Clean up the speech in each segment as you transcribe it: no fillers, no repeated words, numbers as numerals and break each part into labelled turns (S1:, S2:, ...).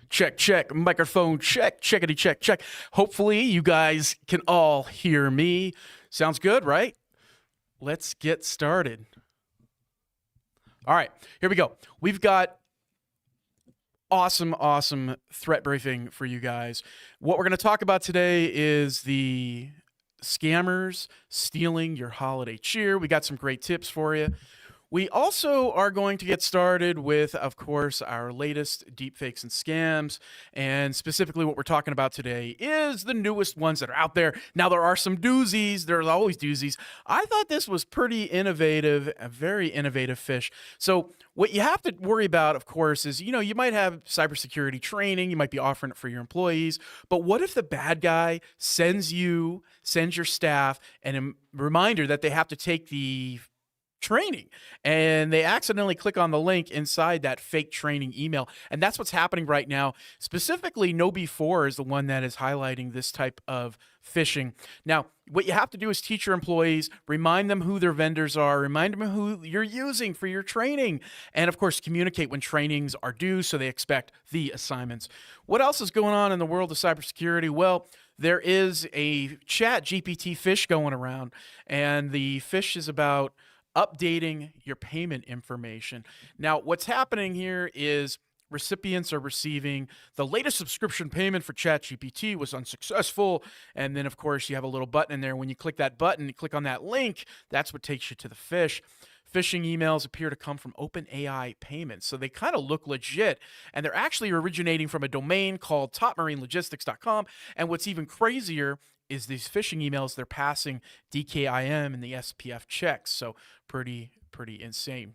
S1: Check, check, microphone check, checkity check, check. Hopefully you guys can all hear me. Sounds good, right? Let's get started. All right, here we go. We've got awesome threat briefing for you guys. What we're going to talk about today is the scammers stealing your holiday cheer. We got some great tips for you. We also are going to get started with, of course, our latest deepfakes and scams. And specifically what we're talking about today is the newest ones that are out there. Now, there are some doozies. There's always doozies. I thought this was pretty innovative, a very innovative fish. So what you have to worry about, of course, is, you might have cybersecurity training. You might be offering it for your employees. But what if the bad guy sends your staff a reminder that they have to take the training and they accidentally click on the link inside that fake training email? And that's what's happening right now. Specifically, KnowBe4 is the one that is highlighting this type of phishing. Now, what you have to do is teach your employees, remind them who their vendors are, remind them who you're using for your training, and of course, communicate when trainings are due so they expect the assignments. What else is going on in the world of cybersecurity? Well, there is a ChatGPT fish going around, and the fish is about updating your payment information. Now, what's happening here is recipients are receiving the latest subscription payment for ChatGPT was unsuccessful. And then, of course, you have a little button in there. When you click that button, you click on that link, that's what takes you to the fish. Phishing emails appear to come from OpenAI payments. So they kind of look legit, and they're actually originating from a domain called topmarinelogistics.com. And what's even crazier is these phishing emails, they're passing DKIM and the SPF checks. So pretty insane.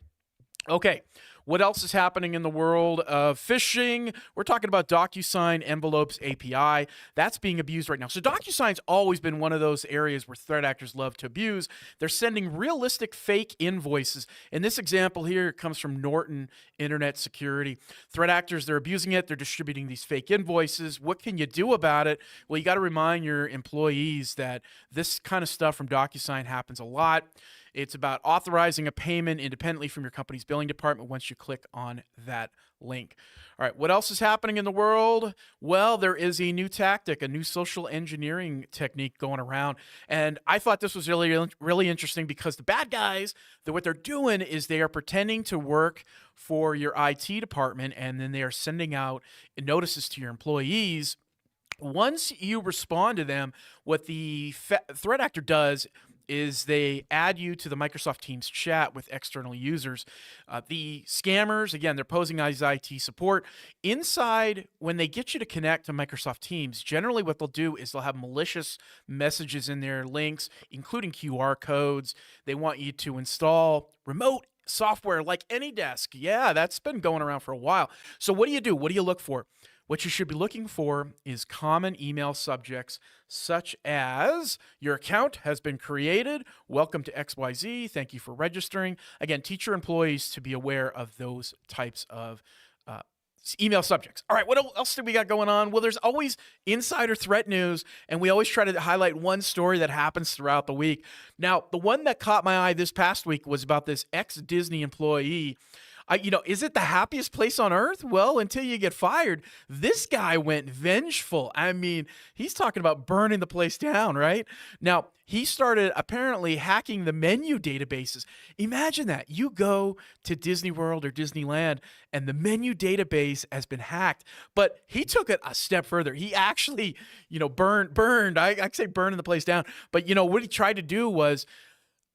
S1: Okay, what else is happening in the world of phishing? We're talking about DocuSign Envelopes API. That's being abused right now. So DocuSign's always been one of those areas where threat actors love to abuse. They're sending realistic fake invoices. In this example here, it comes from Norton Internet Security. Threat actors, they're abusing it. They're distributing these fake invoices. What can you do about it? Well, you got to remind your employees that this kind of stuff from DocuSign happens a lot. It's about authorizing a payment independently from your company's billing department once you click on that link. All right, what else is happening in the world? Well, there is a new tactic, a new social engineering technique going around. And I thought this was really interesting because the bad guys, what they're doing is they are pretending to work for your IT department, and then they are sending out notices to your employees. Once you respond to them, what the threat actor does is they add you to the Microsoft Teams chat with external users. The scammers, again, they're posing as IT support. Inside, when they get you to connect to Microsoft Teams, generally what they'll do is they'll have malicious messages in their links, including QR codes. They want you to install remote software like AnyDesk. Yeah, that's been going around for a while. So what do you do? What do you look for? What you should be looking for is common email subjects such as, your account has been created, welcome to XYZ, thank you for registering. Again, teach your employees to be aware of those types of email subjects. All right, what else do we got going on? Well, there's always insider threat news, and we always try to highlight one story that happens throughout the week. Now, the one that caught my eye this past week was about this ex-Disney employee. Is it the happiest place on earth? Well, until you get fired. This guy went vengeful. I mean, he's talking about burning the place down, right? Now, he started apparently hacking the menu databases. Imagine that. You go to Disney World or Disneyland and the menu database has been hacked. But he took it a step further. He actually, burned. I say burning the place down. But, what he tried to do was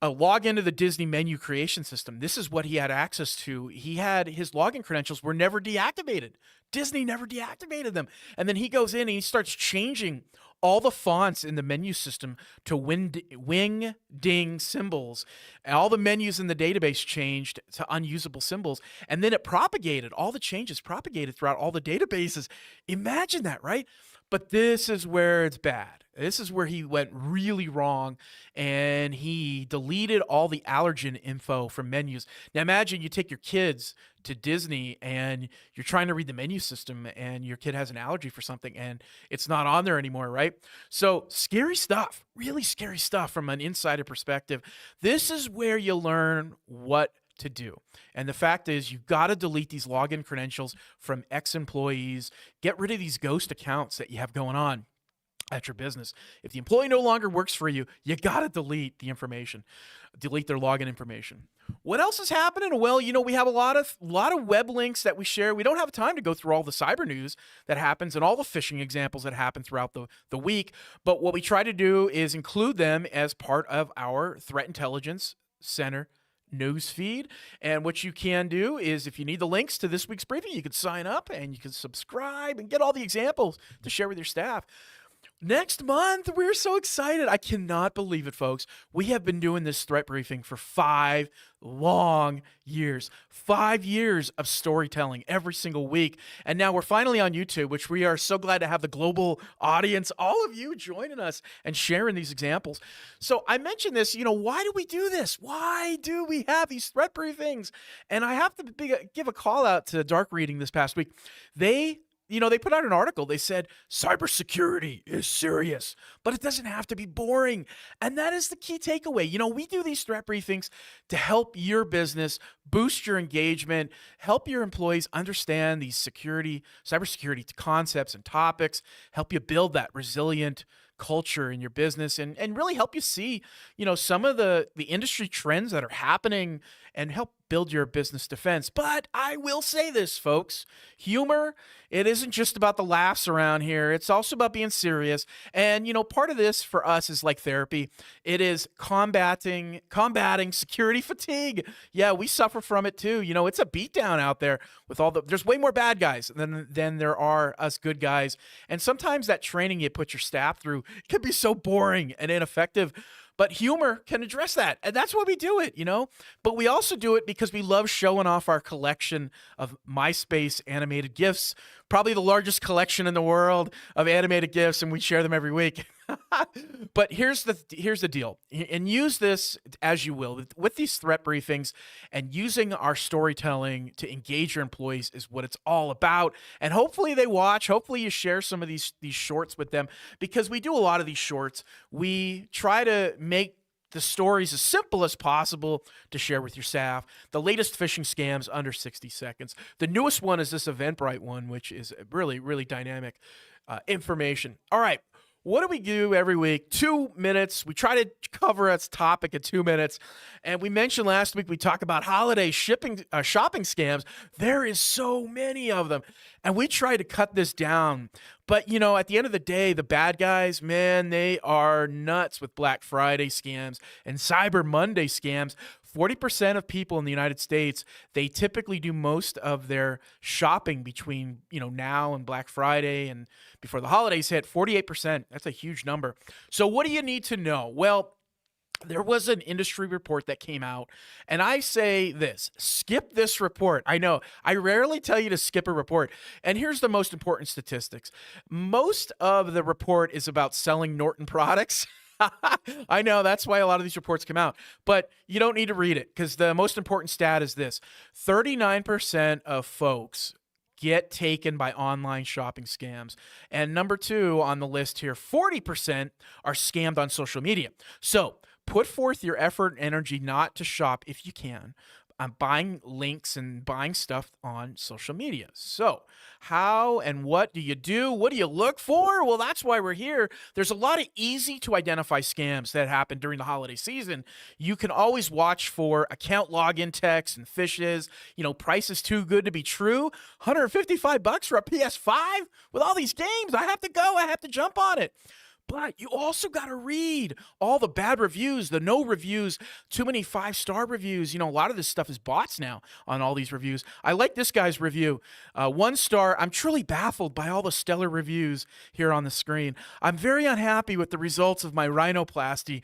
S1: log into the Disney menu creation system. This is what he had access to. His login credentials were never deactivated. Disney never deactivated them. And then he goes in and he starts changing all the fonts in the menu system to wing ding symbols. All the menus in the database changed to unusable symbols. And then it propagated. All the changes propagated throughout all the databases. Imagine that, right? But this is where it's bad. This is where he went really wrong, and he deleted all the allergen info from menus. Now imagine you take your kids to Disney and you're trying to read the menu system and your kid has an allergy for something and it's not on there anymore, right? So scary stuff, really scary stuff from an insider perspective. This is where you learn what to do. And the fact is, you've got to delete these login credentials from ex-employees. Get rid of these ghost accounts that you have going on at your business. If the employee no longer works for you, you got to delete the information, delete their login information. What else is happening? Well, we have a lot of web links that we share. We don't have time to go through all the cyber news that happens and all the phishing examples that happen throughout the week. But what we try to do is include them as part of our Threat Intelligence Center news feed. And what you can do is, if you need the links to this week's briefing, you can sign up and you can subscribe and get all the examples to share with your staff. Next month, we're so excited. I cannot believe it, folks. We have been doing this threat briefing for 5 long years. 5 years of storytelling every single week. And now we're finally on YouTube, which we are so glad to have the global audience, all of you joining us and sharing these examples. So I mentioned this, why do we do this? Why do we have these threat briefings? And I have to give a call out to Dark Reading this past week. They put out an article. They said, cybersecurity is serious, but it doesn't have to be boring. And that is the key takeaway. We do these threat briefings to help your business boost your engagement, help your employees understand these cybersecurity concepts and topics, help you build that resilient culture in your business and really help you see, some of the industry trends that are happening and help build your business defense. But I will say this, folks, humor, it isn't just about the laughs around here. It's also about being serious. And, part of this for us is like therapy. It is combating security fatigue. Yeah, we suffer from it too. It's a beatdown out there with there's way more bad guys than there are us good guys. And sometimes that training you put your staff through can be so boring and ineffective. But humor can address that. And that's why we do it, But we also do it because we love showing off our collection of MySpace animated GIFs, probably the largest collection in the world of animated GIFs, and we share them every week. But here's the deal. And use this as you will. With these threat briefings and using our storytelling to engage your employees is what it's all about. And hopefully they watch. Hopefully you share some of these shorts with them, because we do a lot of these shorts. We try to make the stories as simple as possible to share with your staff. The latest phishing scams under 60 seconds. The newest one is this Eventbrite one, which is really, really dynamic information. All right. What do we do every week? 2 minutes. We try to cover a topic in 2 minutes. And we mentioned last week we talk about holiday shopping scams. There is so many of them. And we try to cut this down. But, at the end of the day, the bad guys, man, they are nuts with Black Friday scams and Cyber Monday scams. 40% of people in the United States, they typically do most of their shopping between, now and Black Friday and before the holidays hit. 48%. That's a huge number. So what do you need to know? Well, there was an industry report that came out, and I say this, skip this report. I know, I rarely tell you to skip a report. And here's the most important statistics. Most of the report is about selling Norton products. I know, that's why a lot of these reports come out, but you don't need to read it, because the most important stat is this. 39% of folks get taken by online shopping scams. And number 2 on the list here, 40% are scammed on social media. So put forth your effort and energy not to shop if you can. I'm buying links and buying stuff on social media. So how and what do you do? What do you look for? Well, that's why we're here. There's a lot of easy to identify scams that happen during the holiday season. You can always watch for account login texts and phishes. Price is too good to be true. $155 for a PS5 with all these games. I have to go. I have to jump on it. But you also got to read all the bad reviews, the no reviews, too many 5-star reviews. A lot of this stuff is bots now on all these reviews. I like this guy's review. 1 star, I'm truly baffled by all the stellar reviews here on the screen. I'm very unhappy with the results of my rhinoplasty.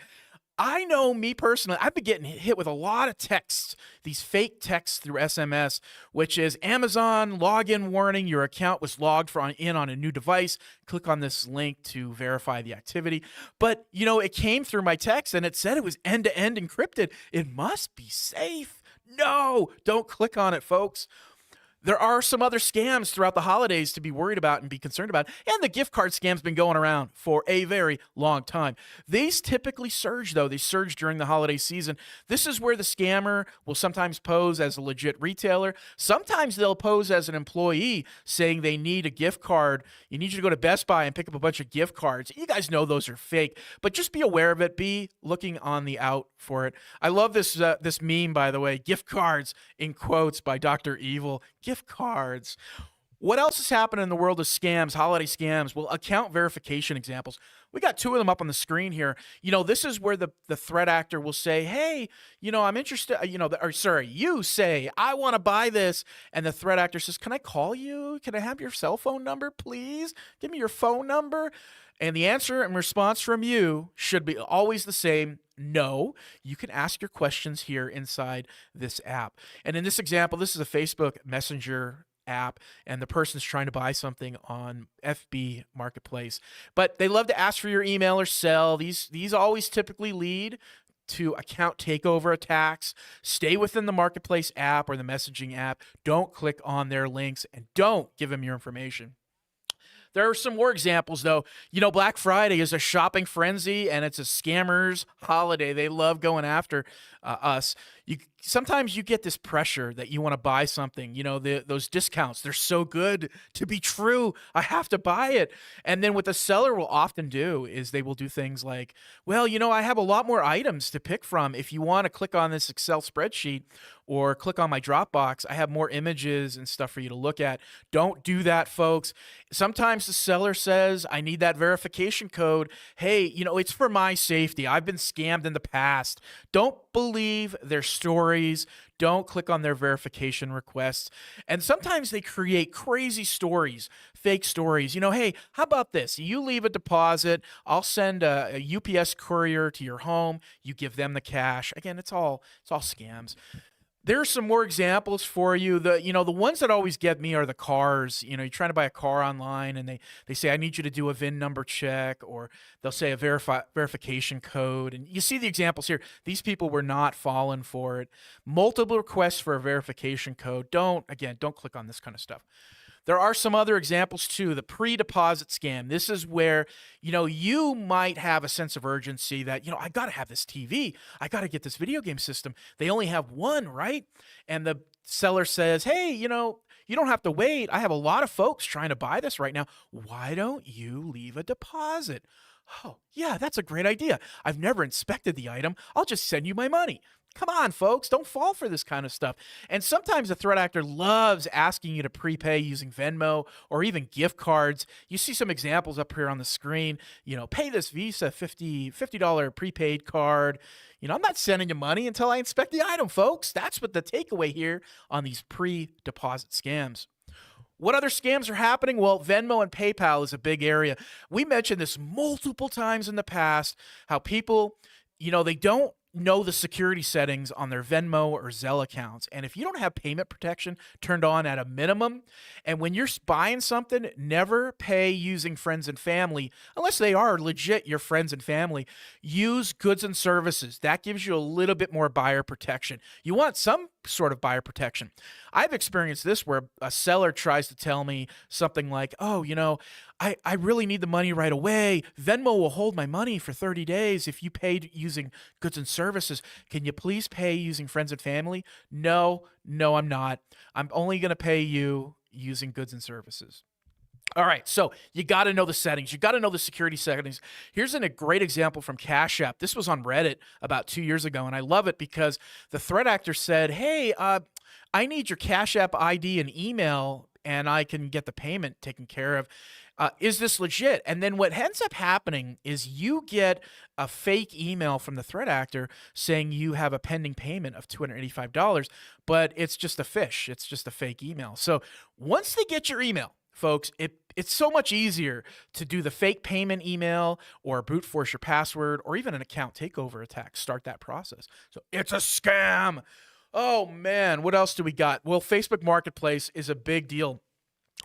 S1: I know, me personally, I've been getting hit with a lot of texts, these fake texts through SMS, which is Amazon login warning, your account was logged in on a new device. Click on this link to verify the activity. But, it came through my text and it said it was end-to-end encrypted. It must be safe. No, don't click on it, folks. There are some other scams throughout the holidays to be worried about and be concerned about, and the gift card scam's been going around for a very long time. These typically surge, though. They surge during the holiday season. This is where the scammer will sometimes pose as a legit retailer. Sometimes they'll pose as an employee saying they need a gift card. You need you to go to Best Buy and pick up a bunch of gift cards. You guys know those are fake, but just be aware of it. Be looking on the out for it. I love this meme, by the way, gift cards in quotes by Dr. Evil. Gift cards. What else is happening in the world of scams, holiday scams? Well, account verification examples. We got two of them up on the screen here. This is where the threat actor will say, hey, I'm interested, you say, I want to buy this. And the threat actor says, can I call you? Can I have your cell phone number, please? Give me your phone number. And the answer and response from you should be always the same. No, you can ask your questions here inside this app. And in this example, this is a Facebook Messenger app, and the person's trying to buy something on FB Marketplace. But they love to ask for your email or cell. These always typically lead to account takeover attacks. Stay within the Marketplace app or the messaging app. Don't click on their links, and don't give them your information. There are some more examples, though. Black Friday is a shopping frenzy, and it's a scammer's holiday. They love going after us. Sometimes you get this pressure that you want to buy something. Those discounts, they're so good to be true. I have to buy it. And then what the seller will often do is they will do things like, well, I have a lot more items to pick from. If you want to click on this Excel spreadsheet or click on my Dropbox, I have more images and stuff for you to look at. Don't do that, folks. Sometimes the seller says, I need that verification code. Hey, it's for my safety. I've been scammed in the past. Don't believe their stories. Don't click on their verification requests. And sometimes they create crazy stories, fake stories. Hey, how about this? You leave a deposit. I'll send a UPS courier to your home. You give them the cash. Again, it's all scams. There's some more examples for you. The ones that always get me are the cars. You're trying to buy a car online, and they say, I need you to do a VIN number check, or they'll say a verification code. And you see the examples here. These people were not falling for it. Multiple requests for a verification code. Don't click on this kind of stuff. There are some other examples too. The pre-deposit scam. This is where, you might have a sense of urgency that, I got to have this TV. I got to get this video game system. They only have one, right? And the seller says, hey, you don't have to wait. I have a lot of folks trying to buy this right now. Why don't you leave a deposit? Oh, yeah, that's a great idea. I've never inspected the item. I'll just send you my money. Come on, folks, don't fall for this kind of stuff. And sometimes the threat actor loves asking you to prepay using Venmo or even gift cards. You see some examples up here on the screen. Pay this Visa $50 prepaid card. I'm not sending you money until I inspect the item, folks. That's what the takeaway here on these pre-deposit scams. What other scams are happening? Well, Venmo and PayPal is a big area. We mentioned this multiple times in the past, how people, they don't know the security settings on their Venmo or Zelle accounts. And if you don't have payment protection turned on at a minimum, and when you're buying something, never pay using friends and family, unless they are legit your friends and family. Use goods and services. That gives you a little bit more buyer protection. You want some sort of buyer protection. I've experienced this where a seller tries to tell me something like, oh, I really need the money right away. Venmo will hold my money for 30 days if you paid using goods and services. Can you please pay using friends and family? No, I'm not. I'm only going to pay you using goods and services. All right, so you got to know the settings. You got to know the security settings. Here's a great example from Cash App. This was on Reddit about 2 years ago, and I love it because the threat actor said, hey, I need your Cash App ID and email, and I can get the payment taken care of. Is this legit? And then what ends up happening is you get a fake email from the threat actor saying you have a pending payment of $285, but it's just a phish. It's just a fake email. So once they get your email, folks, it's so much easier to do the fake payment email or brute force your password or even an account takeover attack. Start that process. So it's a scam. Oh, man. What else do we got? Well, Facebook Marketplace is a big deal.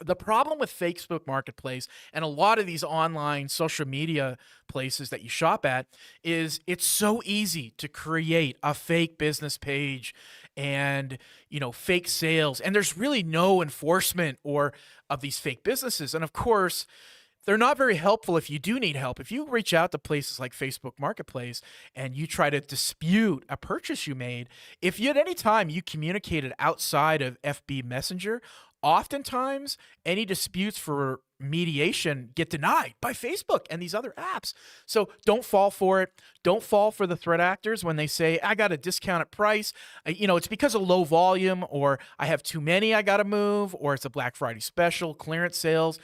S1: The problem with Facebook Marketplace and a lot of these online social media places that you shop at is it's so easy to create a fake business page and, fake sales, and there's really no enforcement or of these fake businesses. And of course, they're not very helpful if you do need help. If you reach out to places like Facebook Marketplace and you try to dispute a purchase you made, if you at any time you communicated outside of FB Messenger, oftentimes any disputes for mediation get denied by Facebook and these other apps. So don't fall for it. Don't fall for the threat actors when they say, I got a discounted price. It's because of low volume, or I have too many I got to move, or it's a Black Friday special, clearance sales.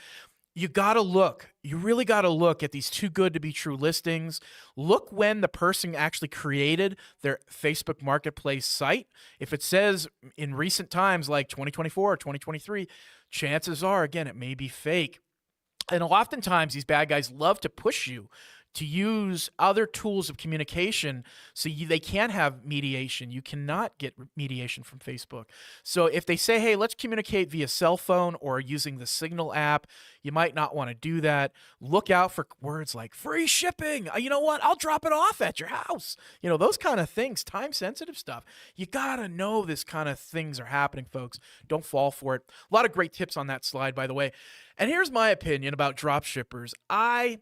S1: You got to look. You really got to look at these too good to be true listings. Look when the person actually created their Facebook Marketplace site. If it says in recent times like 2024 or 2023, chances are, again, it may be fake. And oftentimes these bad guys love to push you to use other tools of communication so they can't have mediation. You cannot get mediation from Facebook. So if they say, hey, let's communicate via cell phone or using the Signal app, you might not want to do that. Look out for words like free shipping. You know what? I'll drop it off at your house. Those kind of things, time-sensitive stuff. You got to know this kind of things are happening, folks. Don't fall for it. A lot of great tips on that slide, by the way. And here's my opinion about dropshippers. I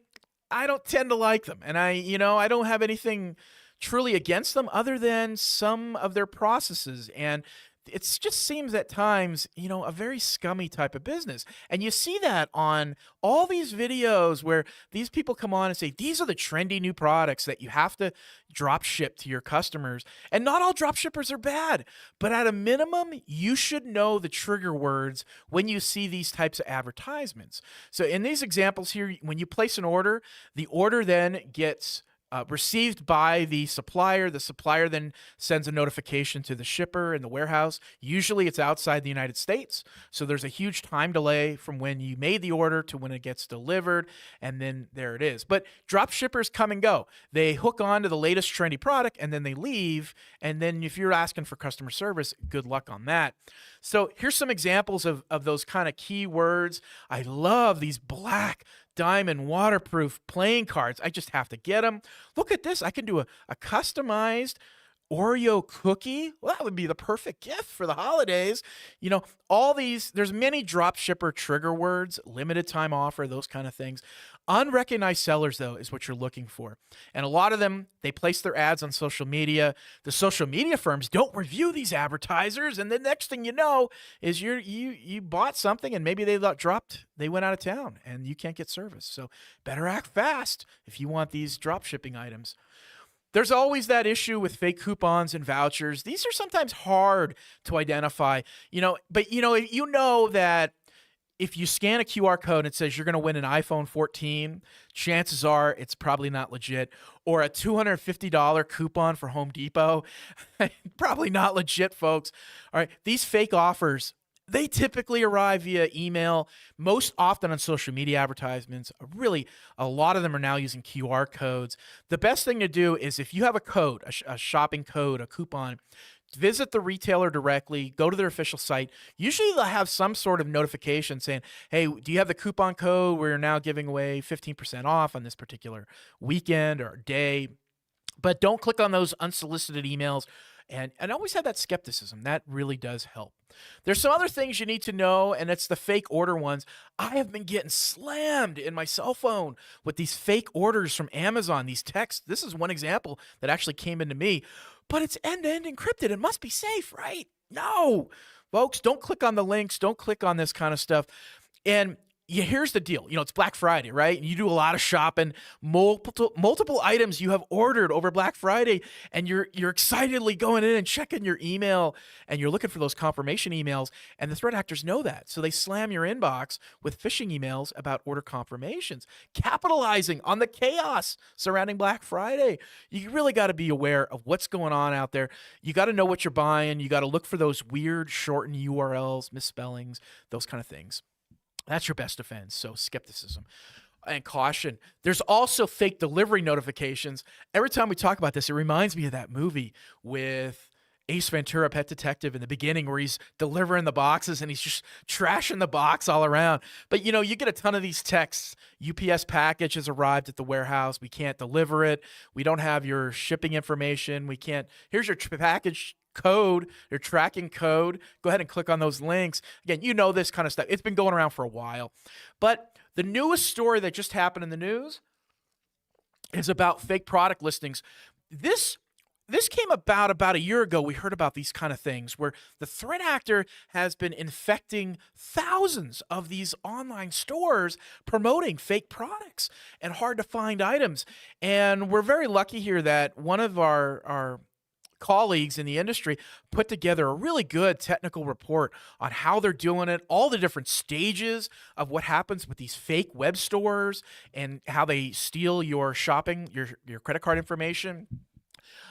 S1: don't tend to like them, and I don't have anything truly against them other than some of their processes, and it just seems at times, a very scummy type of business. And you see that on all these videos where these people come on and say, these are the trendy new products that you have to drop ship to your customers. And not all drop shippers are bad, but at a minimum, you should know the trigger words when you see these types of advertisements. So in these examples here, when you place an order, the order then gets received by the supplier. The supplier then sends a notification to the shipper in the warehouse. Usually it's outside the United States, so there's a huge time delay from when you made the order to when it gets delivered, and then there it is. But drop shippers come and go. They hook on to the latest trendy product, and then they leave, and then if you're asking for customer service, good luck on that. So here's some examples of those kind of keywords. I love these black diamond waterproof playing cards. I just have to get them. Look at this. I can do a customized Oreo cookie. Well, that would be the perfect gift for the holidays. All these, there's many drop shipper trigger words, limited time offer, those kind of things. Unrecognized sellers, though, is what you're looking for. And a lot of them, they place their ads on social media. The social media firms don't review these advertisers. And the next thing you know is you bought something and maybe they went out of town and you can't get service. So better act fast if you want these drop shipping items. There's always that issue with fake coupons and vouchers. These are sometimes hard to identify, but that if you scan a QR code and it says you're going to win an iPhone 14, chances are it's probably not legit. Or a $250 coupon for Home Depot, probably not legit, folks. All right, these fake offers, they typically arrive via email, most often on social media advertisements. Really, a lot of them are now using QR codes. The best thing to do is if you have a code, a shopping code, a coupon, visit the retailer directly, go to their official site. Usually they'll have some sort of notification saying, hey, do you have the coupon code? We're now giving away 15% off on this particular weekend or day. But don't click on those unsolicited emails. And always have that skepticism. That really does help. There's some other things you need to know, and it's the fake order ones. I have been getting slammed in my cell phone with these fake orders from Amazon, these texts. This is one example that actually came into me. But it's end-to-end encrypted. It must be safe, right? No. Folks, don't click on the links. Don't click on this kind of stuff. And here's the deal. It's Black Friday, right? And you do a lot of shopping, multiple items you have ordered over Black Friday, and you're excitedly going in and checking your email, and you're looking for those confirmation emails, and the threat actors know that. So they slam your inbox with phishing emails about order confirmations, capitalizing on the chaos surrounding Black Friday. You really got to be aware of what's going on out there. You got to know what you're buying. You got to look for those weird shortened URLs, misspellings, those kind of things. That's your best defense. So skepticism and caution. There's also fake delivery notifications. Every time we talk about this, it reminds me of that movie with Ace Ventura Pet Detective in the beginning where he's delivering the boxes and he's just trashing the box all around. But, you get a ton of these texts. UPS package has arrived at the warehouse. We can't deliver it. We don't have your shipping information. We can't. Here's your package code, your tracking code. Go ahead and click on those links. Again, this kind of stuff. It's been going around for a while. But the newest story that just happened in the news is about fake product listings. This came about a year ago. We heard about these kind of things where the threat actor has been infecting thousands of these online stores promoting fake products and hard to find items. And we're very lucky here that one of our colleagues in the industry put together a really good technical report on how they're doing it, all the different stages of what happens with these fake web stores and how they steal your shopping, your credit card information.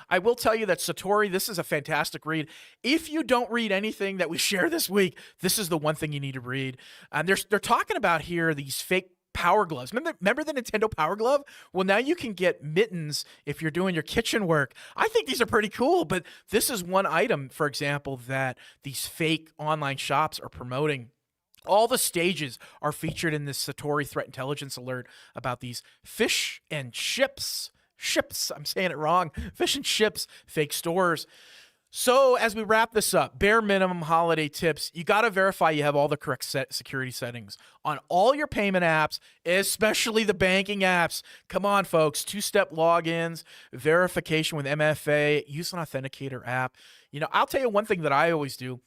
S1: I will tell you that Satori, this is a fantastic read. If you don't read anything that we share this week, this is the one thing you need to read. They're talking about here these fake power gloves. Remember the Nintendo Power Glove? Well, now you can get mittens if you're doing your kitchen work. I think these are pretty cool, but this is one item, for example, that these fake online shops are promoting. All the stages are featured in this Satori threat intelligence alert about these fish and ships, I'm saying it wrong, fish and chips, fake stores. So as we wrap this up, bare minimum holiday tips, you got to verify you have all the correct security settings on all your payment apps, especially the banking apps. Come on, folks, 2-step logins, verification with MFA, use an authenticator app. I'll tell you one thing that I always do.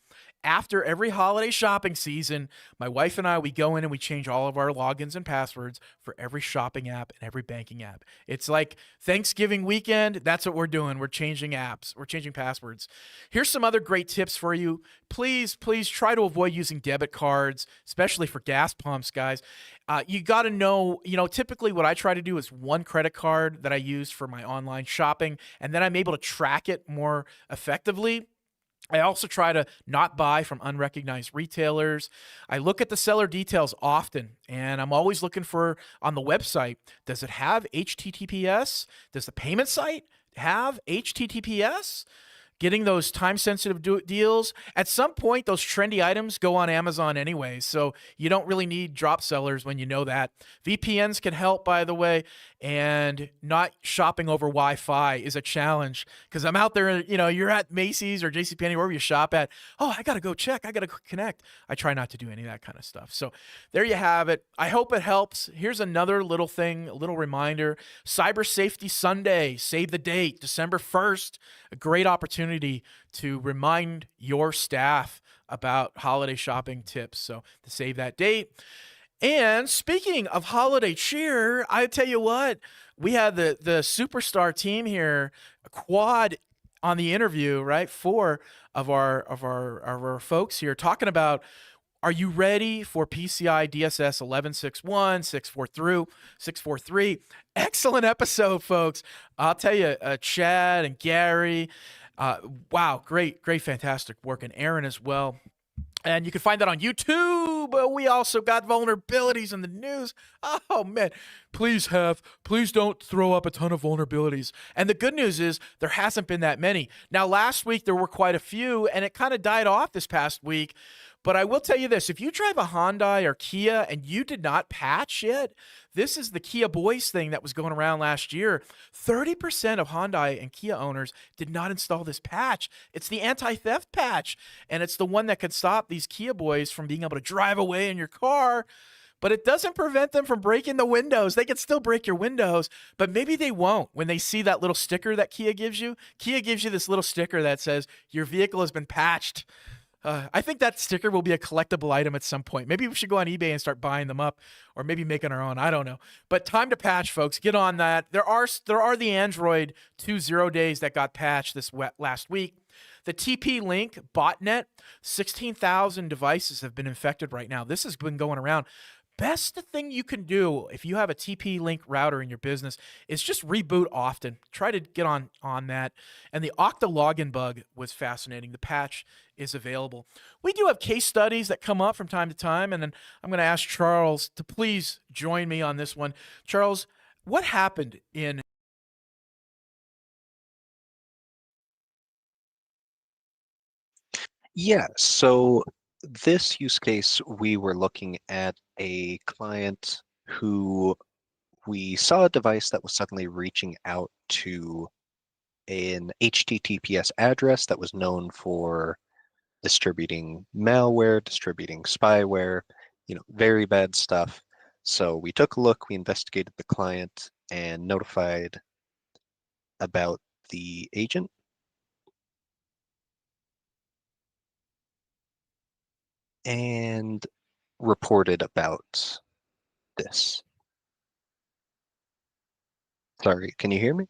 S1: After every holiday shopping season, my wife and I, we go in and we change all of our logins and passwords for every shopping app and every banking app. It's like Thanksgiving weekend. That's what we're doing. We're changing apps. We're changing passwords. Here's some other great tips for you. Please try to avoid using debit cards, especially for gas pumps, guys. You got to know, typically what I try to do is one credit card that I use for my online shopping, and then I'm able to track it more effectively. I also try to not buy from unrecognized retailers. I look at the seller details often, and I'm always looking for on the website, does it have HTTPS? Does the payment site have HTTPS? Getting those time-sensitive deals. At some point, those trendy items go on Amazon anyway, so you don't really need drop sellers when you know that. VPNs can help, by the way, and not shopping over Wi-Fi is a challenge because I'm out there, you're at Macy's or JCPenney, wherever you shop at. Oh, I got to go check. I got to connect. I try not to do any of that kind of stuff. So there you have it. I hope it helps. Here's another little thing, a little reminder. Cyber Safety Sunday, save the date, December 1st, a great opportunity to remind your staff about holiday shopping tips. So to save that date. And speaking of holiday cheer, I tell you what, we had the superstar team here, a quad on the interview, right? 4 of our folks here talking about, are you ready for PCI DSS 1161, 643? Excellent episode, folks. I'll tell you, Chad and Gary, wow, great, fantastic work. And Aaron as well. And you can find that on YouTube. We also got vulnerabilities in the news. Oh, man. Please don't throw up a ton of vulnerabilities. And the good news is there hasn't been that many. Now, last week there were quite a few, and it kind of died off this past week. But I will tell you this, if you drive a Hyundai or Kia and you did not patch yet, this is the Kia Boys thing that was going around last year. 30% of Hyundai and Kia owners did not install this patch. It's the anti-theft patch, and it's the one that can stop these Kia Boys from being able to drive away in your car. But it doesn't prevent them from breaking the windows. They can still break your windows, but maybe they won't when they see that little sticker that Kia gives you. Kia gives you this little sticker that says, your vehicle has been patched. I think that sticker will be a collectible item at some point. Maybe we should go on eBay and start buying them up, or maybe making our own. I don't know. But time to patch, folks. Get on that. There are the Android 2.0 days that got patched this last week. The TP-Link botnet, 16,000 devices have been infected right now. This has been going around. Best thing you can do if you have a TP-Link router in your business is just reboot often. Try to get on that. And the Okta login bug was fascinating. The patch is available. We do have case studies that come up from time to time, and then I'm going to ask Charles to please join me on this one. Charles, what happened in
S2: Yeah, so this use case, we were looking at a client who we saw a device that was suddenly reaching out to an HTTPS address that was known for distributing malware, distributing spyware, very bad stuff. So we took a look, we investigated the client and notified about the agent and reported about this. Sorry, can you hear me?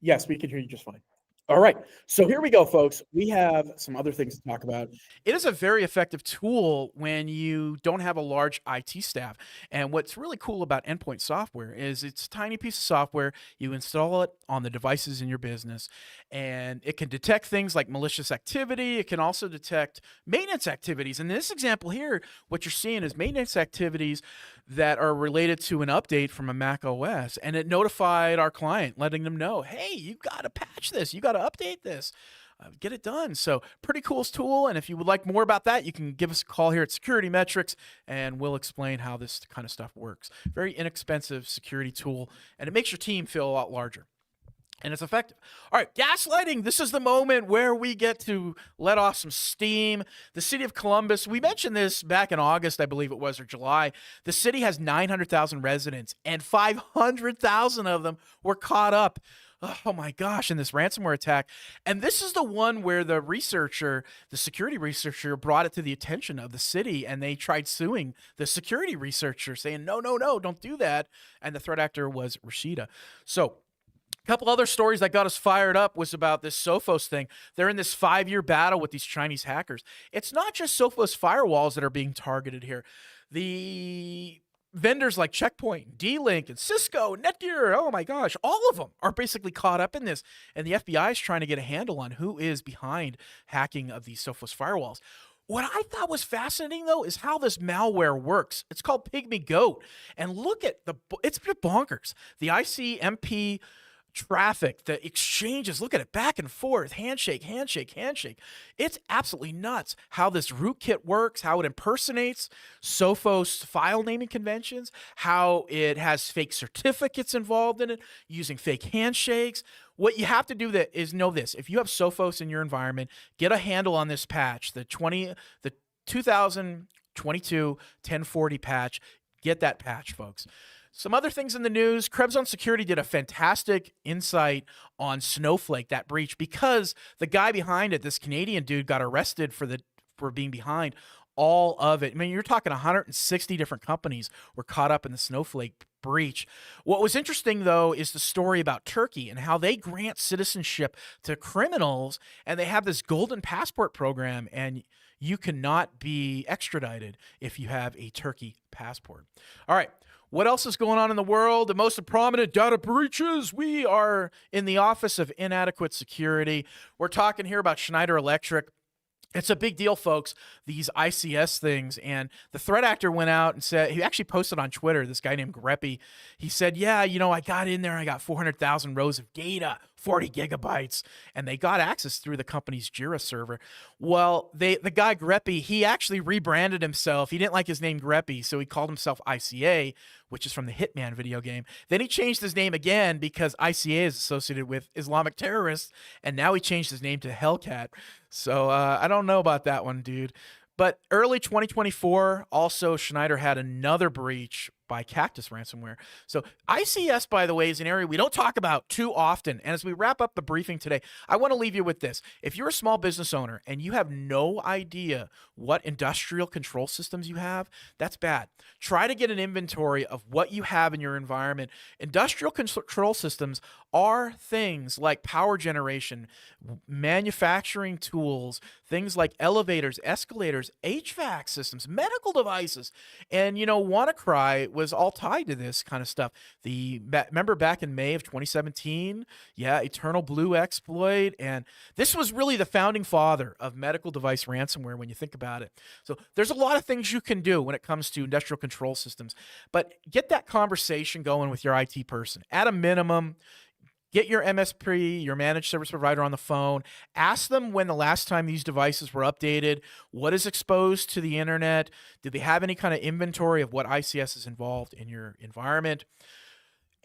S1: Yes, we can hear you just fine. All right. So here we go, folks. We have some other things to talk about. It is a very effective tool when you don't have a large IT staff. And what's really cool about Endpoint Software is it's a tiny piece of software. You install it on the devices in your business, and it can detect things like malicious activity. It can also detect maintenance activities. In this example here, what you're seeing is maintenance activities that are related to an update from a Mac OS, and it notified our client, letting them know, hey, you got to patch this, you got to update this, get it done. So pretty cool tool, and if you would like more about that, you can give us a call here at SecurityMetrics, and we'll explain how this kind of stuff works. Very inexpensive security tool, and it makes your team feel a lot larger. And it's effective. All right, gaslighting. This is the moment where we get to let off some steam. The city of Columbus, we mentioned this back in August, I believe it was, or July. The city has 900,000 residents, and 500,000 of them were caught up. Oh my gosh, in this ransomware attack. And this is the one where the researcher, the security researcher, brought it to the attention of the city, and they tried suing the security researcher, saying, no, no, no, don't do that. And the threat actor was Rashida. So, a couple other stories that got us fired up was about this SOFOS thing. They're in this 5-year battle with these Chinese hackers. It's not just SOFOS firewalls that are being targeted here. The vendors like Checkpoint, D-Link, and Cisco, Netgear, oh my gosh, all of them are basically caught up in this. And the FBI is trying to get a handle on who is behind hacking of these SOFOS firewalls. What I thought was fascinating, though, is how this malware works. It's called Pygmy Goat. And look at it's bonkers. The ICMP traffic, the exchanges, look at it, back and forth, handshake, handshake, handshake. It's absolutely nuts how this rootkit works, how it impersonates Sophos file naming conventions, how it has fake certificates involved in it, using fake handshakes. What you have to do that is know this. If you have Sophos in your environment, get a handle on this patch, the 2022 1040 patch. Get that patch, folks. Some other things in the news. Krebs on Security did a fantastic insight on Snowflake, that breach, because the guy behind it, this Canadian dude, got arrested for being behind all of it. I mean, you're talking 160 different companies were caught up in the Snowflake breach. What was interesting, though, is the story about Turkey and how they grant citizenship to criminals, and they have this golden passport program, and you cannot be extradited if you have a Turkey passport. All right. What else is going on in the world? The most prominent data breaches. We are in the Office of Inadequate Security. We're talking here about Schneider Electric. It's a big deal, folks, these ICS things. And the threat actor went out and said, he actually posted on Twitter, this guy named Greppy. He said, yeah, I got in there, I got 400,000 rows of data, 40 gigabytes, and they got access through the company's Jira server. Well, the guy Greppy, he actually rebranded himself. He didn't like his name Greppy, so he called himself ICA, which is from the Hitman video game. Then he changed his name again because ICA is associated with Islamic terrorists, and now he changed his name to Hellcat. So I don't know about that one, dude. But early 2024, also Schneider had another breach by Cactus ransomware. So ICS, by the way, is an area we don't talk about too often. And as we wrap up the briefing today, I want to leave you with this. If you're a small business owner and you have no idea what industrial control systems you have, that's bad. Try to get an inventory of what you have in your environment. Industrial control systems are things like power generation, manufacturing tools, things like elevators, escalators, HVAC systems, medical devices. And, WannaCry was all tied to this kind of stuff. Remember back in May of 2017? Yeah, Eternal Blue exploit. And this was really the founding father of medical device ransomware when you think about it. So there's a lot of things you can do when it comes to industrial control systems. But get that conversation going with your IT person. At a minimum, get your MSP, your managed service provider, on the phone. Ask them when the last time these devices were updated, what is exposed to the internet, did they have any kind of inventory of what ICS is involved in your environment.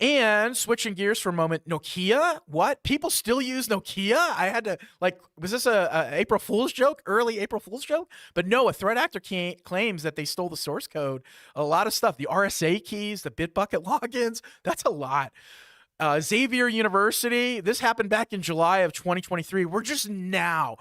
S1: And switching gears for a moment, Nokia, what? People still use Nokia? I had to, was this a April Fool's joke? Early April Fool's joke? But no, a threat actor claims that they stole the source code. A lot of stuff, the RSA keys, the Bitbucket logins, that's a lot. Xavier University, this happened back in July of 2023. We are just now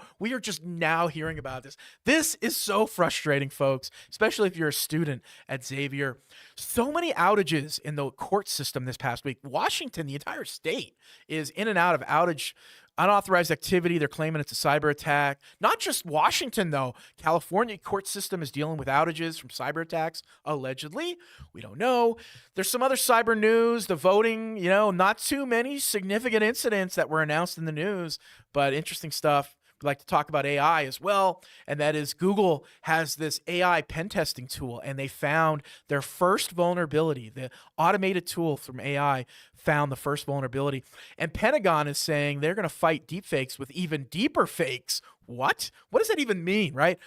S1: hearing about this. This is so frustrating, folks, especially if you're a student at Xavier. So many outages in the court system this past week. Washington, the entire state, is in and out of outage, unauthorized activity. They're claiming it's a cyber attack. Not just Washington, though. California court system is dealing with outages from cyber attacks, allegedly. We don't know. There's some other cyber news. The voting, not too many significant incidents that were announced in the news, but interesting stuff. We'd like to talk about AI as well, and that is Google has this AI pen testing tool, and they found their first vulnerability. The automated tool from AI found the first vulnerability, and Pentagon is saying they're going to fight deepfakes with even deeper fakes. What? What does that even mean, right?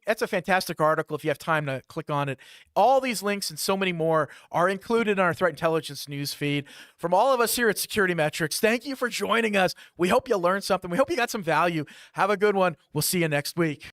S1: That's a fantastic article if you have time to click on it. All these links and so many more are included in our threat intelligence news feed. From all of us here at SecurityMetrics, thank you for joining us. We hope you learned something. We hope you got some value. Have a good one. We'll see you next week.